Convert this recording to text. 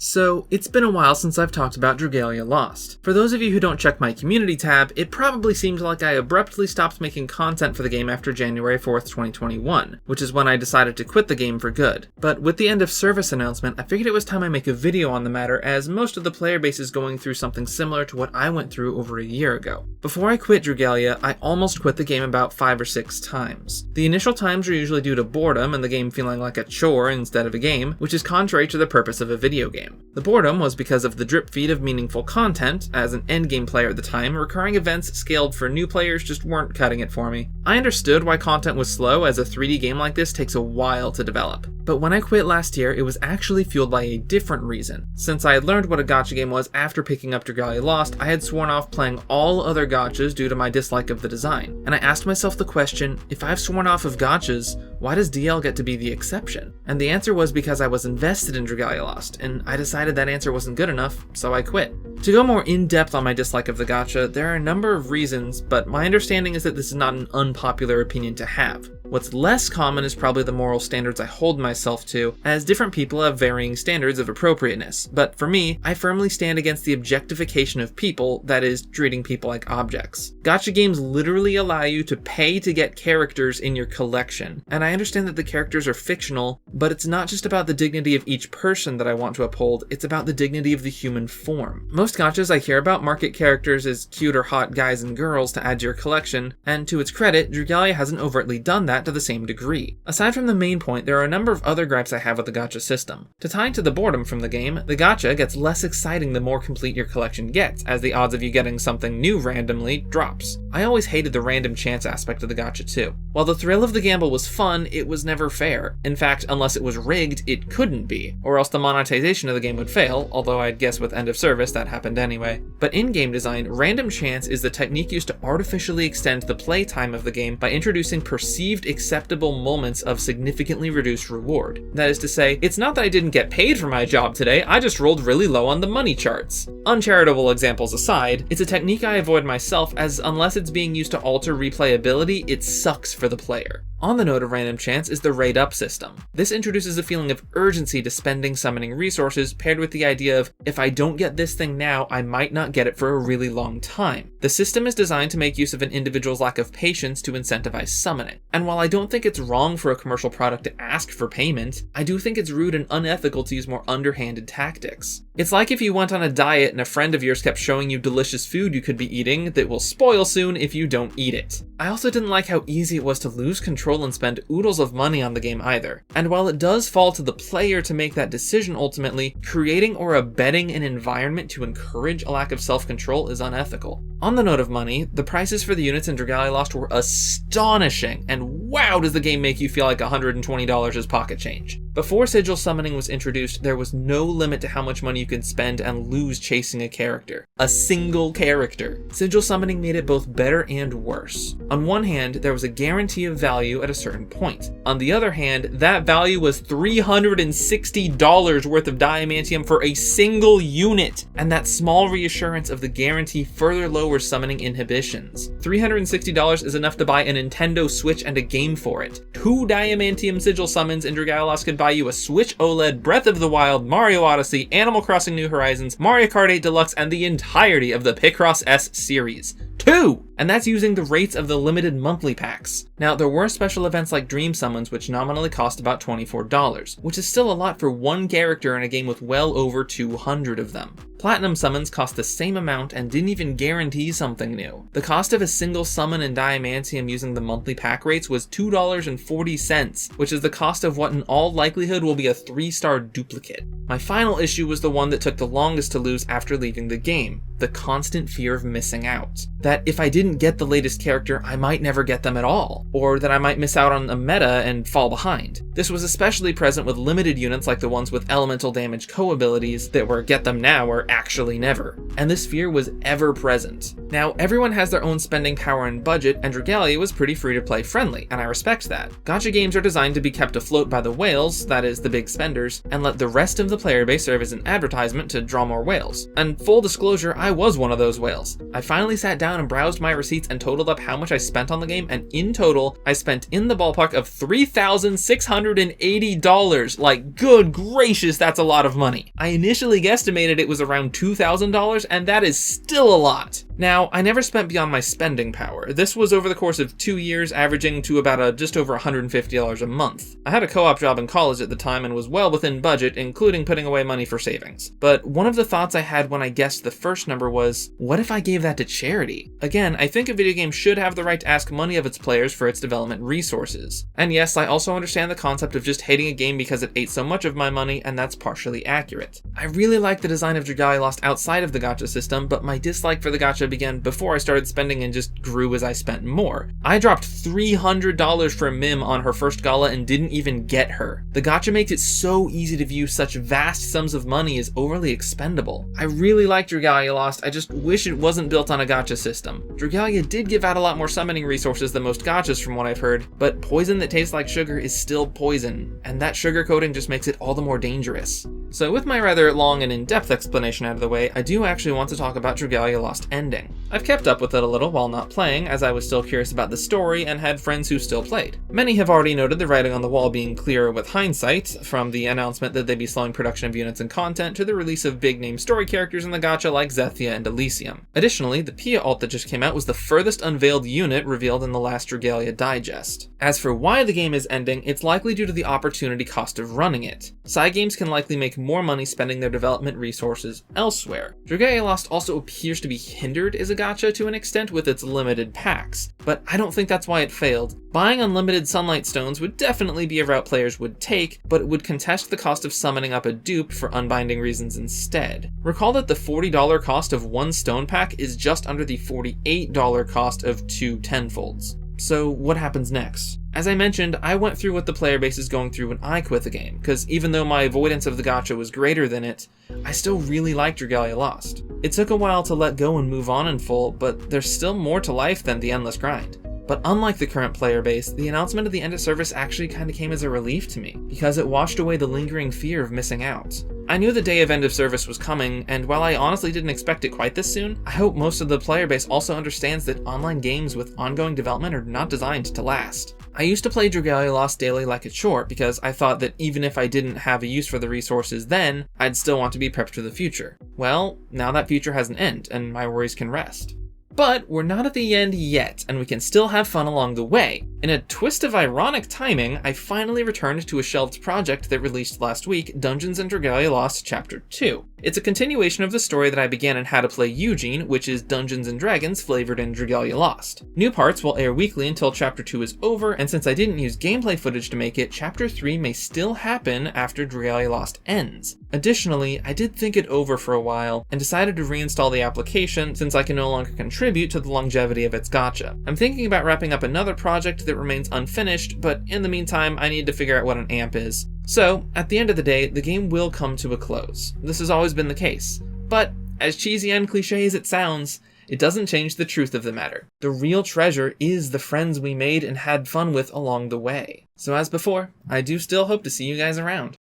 So, it's been a while since I've talked about Dragalia Lost. For those of you who don't check my community tab, it probably seems like I abruptly stopped making content for the game after January 4th, 2021, which is when I decided to quit the game for good. But with the end of service announcement, I figured it was time I make a video on the matter, as most of the player base is going through something similar to what I went through over a year ago. Before I quit Dragalia, I almost quit the game about 5 or 6 times. The initial times are usually due to boredom and the game feeling like a chore instead of a game, which is contrary to the purpose of a video game. The boredom was because of the drip feed of meaningful content. As an endgame player at the time, recurring events scaled for new players just weren't cutting it for me. I understood why content was slow, as a 3D game like this takes a while to develop. But when I quit last year, it was actually fueled by a different reason. Since I had learned what a gacha game was after picking up Dragalia Lost, I had sworn off playing all other gachas due to my dislike of the design. And I asked myself the question, if I've sworn off of gachas, why does DL get to be the exception? And the answer was because I was invested in Dragalia Lost, and I decided that answer wasn't good enough, so I quit. To go more in-depth on my dislike of the gacha, there are a number of reasons, but my understanding is that this is not an unpopular opinion to have. What's less common is probably the moral standards I hold myself to, as different people have varying standards of appropriateness. But for me, I firmly stand against the objectification of people, that is, treating people like objects. Gacha games literally allow you to pay to get characters in your collection, and I understand that the characters are fictional, but it's not just about the dignity of each person that I want to uphold, it's about the dignity of the human form. Most gachas I hear about market characters as cute or hot guys and girls to add to your collection, and to its credit, Dragalia hasn't overtly done that to the same degree. Aside from the main point, there are a number of other gripes I have with the gacha system. To tie into the boredom from the game, the gacha gets less exciting the more complete your collection gets, as the odds of you getting something new randomly drops. I always hated the random chance aspect of the gacha too. While the thrill of the gamble was fun, it was never fair. In fact, unless it was rigged, it couldn't be, or else the monetization of the game would fail, although I'd guess with end of service that happened anyway. But in game design, random chance is the technique used to artificially extend the playtime of the game by introducing perceived acceptable moments of significantly reduced reward. That is to say, it's not that I didn't get paid for my job today, I just rolled really low on the money charts. Uncharitable examples aside, it's a technique I avoid myself, as unless it's being used to alter replayability, it sucks for the player. On the note of random chance is the raid up system. This introduces a feeling of urgency to spending summoning resources, paired with the idea of, if I don't get this thing now, I might not get it for a really long time. The system is designed to make use of an individual's lack of patience to incentivize summoning. And while I don't think it's wrong for a commercial product to ask for payment, I do think it's rude and unethical to use more underhanded tactics. It's like if you went on a diet and a friend of yours kept showing you delicious food you could be eating that will spoil soon if you don't eat it. I also didn't like how easy it was to lose control and spend oodles of money on the game either. And while it does fall to the player to make that decision ultimately, creating or abetting an environment to encourage a lack of self-control is unethical. On the note of money, the prices for the units in Dragalia Lost were astonishing, and wow does the game make you feel like $120 is pocket change. Before sigil summoning was introduced, there was no limit to how much money you could spend and lose chasing a character. A single character. Sigil summoning made it both better and worse. On one hand, there was a guarantee of value at a certain point. On the other hand, that value was $360 worth of diamantium for a single unit, and that small reassurance of the guarantee further lowers summoning inhibitions. $360 is enough to buy a Nintendo Switch and a game for it. 2 diamantium sigil summons in Dragalia Lost could buy you a Switch OLED, Breath of the Wild, Mario Odyssey, Animal Crossing New Horizons, Mario Kart 8 Deluxe, and the entirety of the Picross S series. 2! And that's using the rates of the limited monthly packs. Now, there were special events like Dream Summons, which nominally cost about $24, which is still a lot for one character in a game with well over 200 of them. Platinum summons cost the same amount and didn't even guarantee something new. The cost of a single summon in Diamantium using the monthly pack rates was $2.40, which is the cost of what in all likelihood will be a 3-star duplicate. My final issue was the one that took the longest to lose after leaving the game, the constant fear of missing out. That if I didn't get the latest character, I might never get them at all, or that I might miss out on a meta and fall behind. This was especially present with limited units like the ones with elemental damage co-abilities that were get them now or actually never, and this fear was ever present. Now, everyone has their own spending power and budget, and Dragalia was pretty free-to-play friendly, and I respect that. Gacha games are designed to be kept afloat by the whales, that is, the big spenders, and let the rest of the player base serve as an advertisement to draw more whales. And full disclosure, I was one of those whales. I finally sat down and browsed my receipts and totaled up how much I spent on the game, and in total, I spent in the ballpark of $3,680. Like, good gracious, that's a lot of money. I initially guesstimated it was around $2,000, and that is still a lot. Now, I never spent beyond my spending power. This was over the course of 2 years, averaging to about just over $150 a month. I had a co-op job in college at the time and was well within budget, including putting away money for savings. But one of the thoughts I had when I guessed the first number was, what if I gave that to charity? Again, I think a video game should have the right to ask money of its players for its development resources. And yes, I also understand the concept of just hating a game because it ate so much of my money, and that's partially accurate. I really like the design of Dragalia Lost outside of the gacha system, but my dislike for the gacha began before I started spending and just grew as I spent more. I dropped $300 for Mim on her first gala and didn't even get her. The gacha makes it so easy to view such vast sums of money as overly expendable. I really like Dragalia Lost, I just wish it wasn't built on a gacha system. Dragalia did give out a lot more summoning resources than most gachas from what I've heard, but poison that tastes like sugar is still poison, and that sugar coating just makes it all the more dangerous. So with my rather long and in-depth explanation out of the way, I do actually want to talk about Dragalia Lost ending. I've kept up with it a little while not playing, as I was still curious about the story and had friends who still played. Many have already noted the writing on the wall being clearer with hindsight, from the announcement that they'd be slowing production of units and content to the release of big-name story characters in the gacha like Zethia and Elysium. Additionally, the Pia alt that just came out was the furthest unveiled unit revealed in the last Dragalia digest. As for why the game is ending, it's likely due to the opportunity cost of running it. Side games can likely make more money spending their development resources elsewhere. Dragalia Lost also appears to be hindered as a gacha to an extent with its limited packs, but I don't think that's why it failed. Buying unlimited sunlight stones would definitely be a route players would take, but it would contest the cost of summoning up a dupe for unbinding reasons instead. Recall that the $40 cost of one stone pack is just under the $48 cost of 2 tenfolds. So what happens next? As I mentioned, I went through what the player base is going through when I quit the game, because even though my avoidance of the gacha was greater than it, I still really liked Dragalia Lost. It took a while to let go and move on in full, but there's still more to life than the endless grind. But unlike the current player base, the announcement of the end of service actually kinda came as a relief to me, because it washed away the lingering fear of missing out. I knew the day of end of service was coming, and while I honestly didn't expect it quite this soon, I hope most of the player base also understands that online games with ongoing development are not designed to last. I used to play Dragalia Lost daily like a chore, because I thought that even if I didn't have a use for the resources then, I'd still want to be prepped for the future. Well, now that future has an end, and my worries can rest. But we're not at the end yet, and we can still have fun along the way. In a twist of ironic timing, I finally returned to a shelved project that released last week, Dungeons & Dragalia Lost Chapter 2. It's a continuation of the story that I began in How to Play Eugene, which is Dungeons & Dragons flavored in Dragalia Lost. New parts will air weekly until Chapter 2 is over, and since I didn't use gameplay footage to make it, Chapter 3 may still happen after Dragalia Lost ends. Additionally, I did think it over for a while, and decided to reinstall the application since I can no longer contribute to the longevity of its gacha. I'm thinking about wrapping up another project that remains unfinished, but in the meantime, I need to figure out what an amp is. So, at the end of the day, the game will come to a close. This has always been the case. But, as cheesy and cliche as it sounds, it doesn't change the truth of the matter. The real treasure is the friends we made and had fun with along the way. So as before, I do still hope to see you guys around.